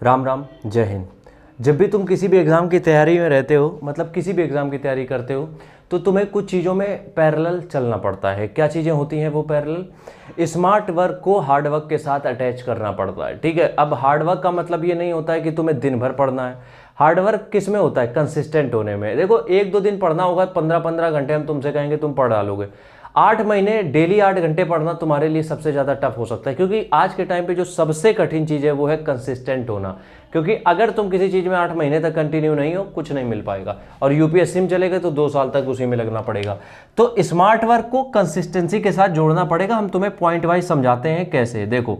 राम राम, जय हिंद। जब भी तुम किसी भी एग्ज़ाम की तैयारी में रहते हो, मतलब किसी भी एग्ज़ाम की तैयारी करते हो, तो तुम्हें कुछ चीज़ों में पैरेलल चलना पड़ता है। क्या चीज़ें होती हैं वो पैरेलल? स्मार्ट वर्क को हार्ड वर्क के साथ अटैच करना पड़ता है। ठीक है, अब हार्ड वर्क का मतलब ये नहीं होता है कि तुम्हें दिन भर पढ़ना है। हार्ड वर्क किस में होता है? कंसिस्टेंट होने में। देखो, एक दो दिन पढ़ना होगा, 15-15 घंटे हम तुमसे कहेंगे तुम पढ़ डालोगे। 8 महीने डेली 8 घंटे पढ़ना तुम्हारे लिए सबसे ज़्यादा टफ हो सकता है, क्योंकि आज के टाइम पे जो सबसे कठिन चीज़ है वो है कंसिस्टेंट होना। क्योंकि अगर तुम किसी चीज़ में 8 महीने तक कंटिन्यू नहीं हो, कुछ नहीं मिल पाएगा। और यूपीएससी में चले गए तो 2 साल तक उसी में लगना पड़ेगा। तो स्मार्ट वर्क को कंसिस्टेंसी के साथ जोड़ना पड़ेगा। हम तुम्हें पॉइंट वाइज समझाते हैं कैसे। देखो,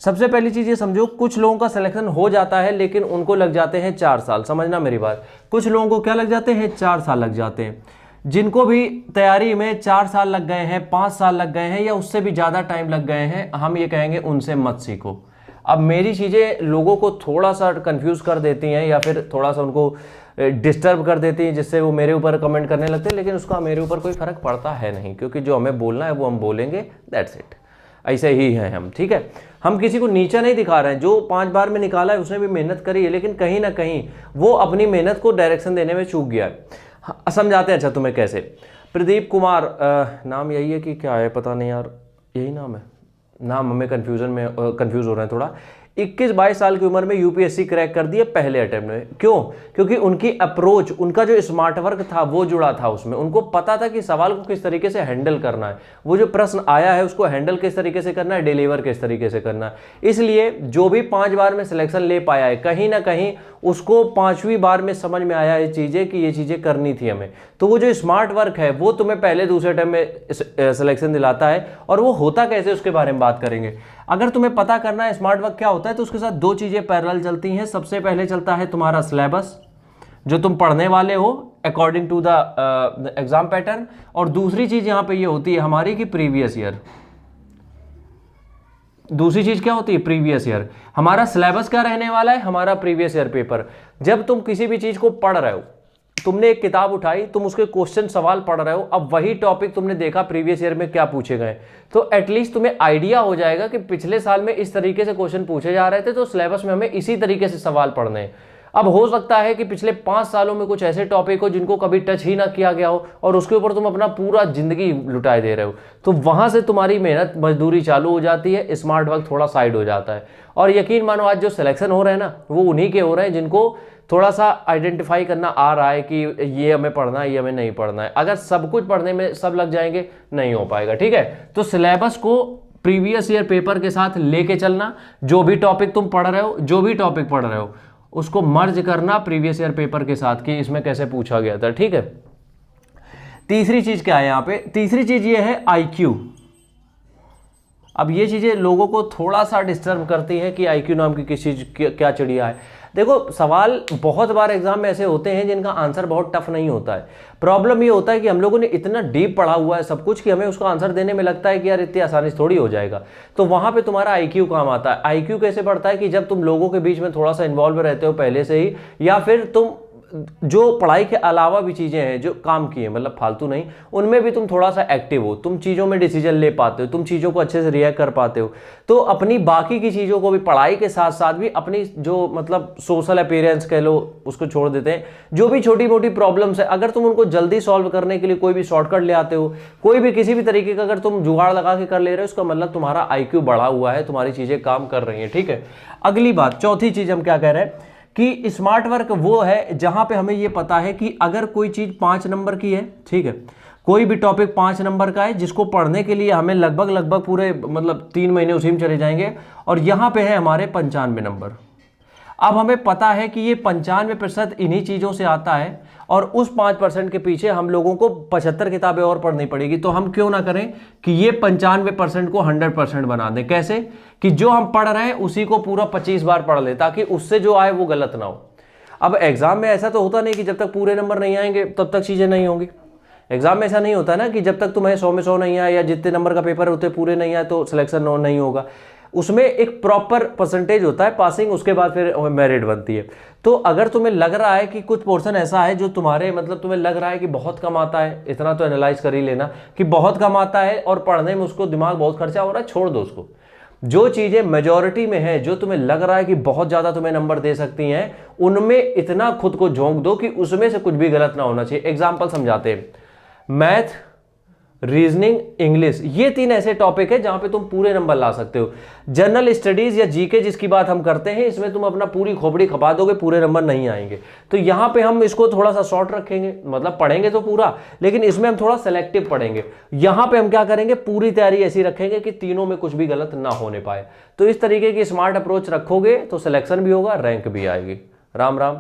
सबसे पहली चीज़ ये समझो, कुछ लोगों का सिलेक्शन हो जाता है लेकिन उनको लग जाते हैं 4 साल। समझना मेरी बात, कुछ लोगों को क्या लग जाते हैं? 4 साल लग जाते हैं। जिनको भी तैयारी में 4 साल लग गए हैं, 5 साल लग गए हैं या उससे भी ज़्यादा टाइम लग गए हैं, हम ये कहेंगे उनसे मत सीखो। अब मेरी चीज़ें लोगों को थोड़ा सा कंफ्यूज कर देती हैं या फिर थोड़ा सा उनको डिस्टर्ब कर देती हैं, जिससे वो मेरे ऊपर कमेंट करने लगते हैं, लेकिन उसका मेरे ऊपर कोई फ़र्क पड़ता है नहीं, क्योंकि जो हमें बोलना है वो हम बोलेंगे। That's it. ऐसे ही हैं हम। ठीक है, हम किसी को नीचा नहीं दिखा रहे हैं। जो 5 बार में निकाला है उसने भी मेहनत करी है, लेकिन कहीं ना कहीं वो अपनी मेहनत को डायरेक्शन देने में चूक गया है। समझाते हैं अच्छा तुम्हें कैसे। प्रदीप कुमार, नाम यही है कि क्या है पता नहीं यार, यही नाम है। नाम हमें कंफ्यूज हो रहे हैं थोड़ा। 21-22 साल की उम्र में यूपीएससी क्रैक कर दिए पहले अटेम्प्ट में। क्यों? क्योंकि उनकी अप्रोच, उनका जो स्मार्ट वर्क था वो जुड़ा था उसमें। उनको पता था कि सवाल को किस तरीके से हैंडल करना है, वो जो प्रश्न आया है उसको हैंडल किस तरीके से करना है, डिलीवर किस तरीके से करना है। इसलिए जो भी 5 बार में सिलेक्शन ले पाया है, कहीं ना कहीं उसको 5वीं बार में समझ में आया ये चीज़ें कि ये चीज़ें करनी थी हमें। तो वो जो स्मार्ट वर्क है वो तुम्हें पहले दूसरे अटेम्प्ट में सिलेक्शन दिलाता है। और वो होता कैसे उसके बारे में बात करेंगे। अगर तुम्हें पता करना है स्मार्ट वर्क क्या होता है, तो उसके साथ दो चीज़ें पैरेलल चलती हैं। सबसे पहले चलता है तुम्हारा सिलेबस, जो तुम पढ़ने वाले हो according to the exam pattern. और दूसरी चीज़ यहाँ पे ये होती है हमारी कि प्रीवियस ईयर। दूसरी चीज क्या होती है? Previous year. हमारा सिलेबस क्या रहने वाला है? हमारा प्रीवियस ईयर पेपर। जब तुम किसी भी चीज को पढ़ रहे हो, तुमने एक किताब उठाई, तुम उसके क्वेश्चन सवाल पढ़ रहे हो, अब वही टॉपिक तुमने देखा प्रीवियस ईयर में क्या पूछे गए, तो एटलीस्ट तुम्हें आइडिया हो जाएगा कि पिछले साल में इस तरीके से क्वेश्चन पूछे जा रहे थे, तो सिलेबस में हमें इसी तरीके से सवाल पढ़ने हैं। अब हो सकता है कि पिछले 5 सालों में कुछ ऐसे टॉपिक हो जिनको कभी टच ही ना किया गया हो और उसके ऊपर तुम अपना पूरा जिंदगी लुटाए दे रहे हो, तो वहां से तुम्हारी मेहनत मजदूरी चालू हो जाती है, स्मार्ट वर्क थोड़ा साइड हो जाता है। और यकीन मानो आज जो सिलेक्शन हो रहे हैं ना, वो उन्हीं के हो रहे हैं जिनको थोड़ा सा आइडेंटिफाई करना आ रहा है कि ये हमें पढ़ना है, ये हमें नहीं पढ़ना है। अगर सब कुछ पढ़ने में सब लग जाएंगे, नहीं हो पाएगा। ठीक है, तो सिलेबस को प्रीवियस ईयर पेपर के साथ लेके चलना। जो भी टॉपिक तुम पढ़ रहे हो, जो भी टॉपिक पढ़ रहे हो, उसको मर्ज करना प्रीवियस ईयर पेपर के साथ कि इसमें कैसे पूछा गया था। ठीक है, तीसरी चीज क्या है यहाँ पे? तीसरी चीज ये है आईक्यू। अब ये चीजें लोगों को थोड़ा सा डिस्टर्ब करती हैं कि आईक्यू नाम की किसी चीज क्या चिड़िया है। देखो, सवाल बहुत बार एग्जाम में ऐसे होते हैं जिनका आंसर बहुत टफ नहीं होता है। प्रॉब्लम ये होता है कि हम लोगों ने इतना डीप पढ़ा हुआ है सब कुछ कि हमें उसका आंसर देने में लगता है कि यार इतनी आसानी से थोड़ी हो जाएगा। तो वहां पे तुम्हारा आईक्यू काम आता है। आईक्यू कैसे बढ़ता है? कि जब तुम लोगों के बीच में थोड़ा सा इन्वॉल्व रहते हो पहले से ही, या फिर तुम जो पढ़ाई के अलावा भी चीज़ें हैं जो काम की है, मतलब फालतू नहीं, उनमें भी तुम थोड़ा सा एक्टिव हो, तुम चीज़ों में डिसीजन ले पाते हो, तुम चीज़ों को अच्छे से रिएक्ट कर पाते हो, तो अपनी बाकी की चीज़ों को भी, पढ़ाई के साथ साथ भी अपनी जो मतलब सोशल अपीयरेंस कह लो उसको छोड़ देते हैं। जो भी छोटी मोटी प्रॉब्लम्स है, अगर तुम उनको जल्दी सॉल्व करने के लिए कोई भी शॉर्टकट ले आते हो, कोई भी किसी भी तरीके का अगर तुम जुगाड़ लगा के कर ले रहे हो, उसका मतलब तुम्हारा आईक्यू बढ़ा हुआ है, तुम्हारी चीज़ें काम कर रही हैं। ठीक है, अगली बात, चौथी चीज़ हम क्या कह रहे हैं कि स्मार्ट वर्क वो है जहां पे हमें ये पता है कि अगर कोई चीज 5 नंबर की है, ठीक है, कोई भी टॉपिक 5 नंबर का है जिसको पढ़ने के लिए हमें लगभग पूरे मतलब 3 महीने उसी में चले जाएंगे, और यहां पे है हमारे 95 नंबर। अब हमें पता है कि ये 95% इन्हीं चीज़ों से आता है, और उस 5% के पीछे हम लोगों को 75 किताबें और पढ़नी पड़ेगी। तो हम क्यों ना करें कि ये 95% को 100% बना दें। कैसे? कि जो हम पढ़ रहे हैं उसी को पूरा 25 बार पढ़ ले, ताकि उससे जो आए वो गलत ना हो। अब एग्जाम में ऐसा तो होता नहीं कि जब तक पूरे नंबर नहीं आएंगे तब तक चीज़ें नहीं होंगी। एग्जाम में ऐसा नहीं होता ना कि जब तक तुम्हें 100 में 100 नहीं आए या जितने नंबर का पेपर होते पूरे नहीं आए तो सिलेक्शन नहीं होगा। उसमें एक प्रॉपर परसेंटेज होता है पासिंग, उसके बाद फिर मेरिट बनती है। तो अगर तुम्हें लग रहा है कि कुछ पोर्शन ऐसा है जो तुम्हारे मतलब तुम्हें लग रहा है कि बहुत कम आता है, इतना तो एनालाइज कर ही लेना कि बहुत कम आता है और पढ़ने में उसको दिमाग बहुत खर्चा हो रहा है, छोड़ दो उसको। जो चीजें मेजॉरिटी में है, जो तुम्हें लग रहा है कि बहुत ज्यादा तुम्हें नंबर दे सकती हैं, उनमें इतना खुद को झोंक दो कि उसमें से कुछ भी गलत ना होना चाहिए। एग्जाम्पल समझाते हैं, मैथ, रीजनिंग, इंग्लिश, ये 3 ऐसे टॉपिक है जहां पे तुम पूरे नंबर ला सकते हो। जनरल स्टडीज या जीके जिसकी बात हम करते हैं, इसमें तुम अपना पूरी खोपड़ी खपा दोगे, पूरे नंबर नहीं आएंगे। तो यहां पे हम इसको थोड़ा सा शॉर्ट रखेंगे, मतलब पढ़ेंगे तो पूरा, लेकिन इसमें हम थोड़ा सेलेक्टिव पढ़ेंगे। यहां पे हम क्या करेंगे, पूरी तैयारी ऐसी रखेंगे कि तीनों में कुछ भी गलत ना होने पाए। तो इस तरीके की स्मार्ट अप्रोच रखोगे तो सिलेक्शन भी होगा, रैंक भी आएगी। राम राम।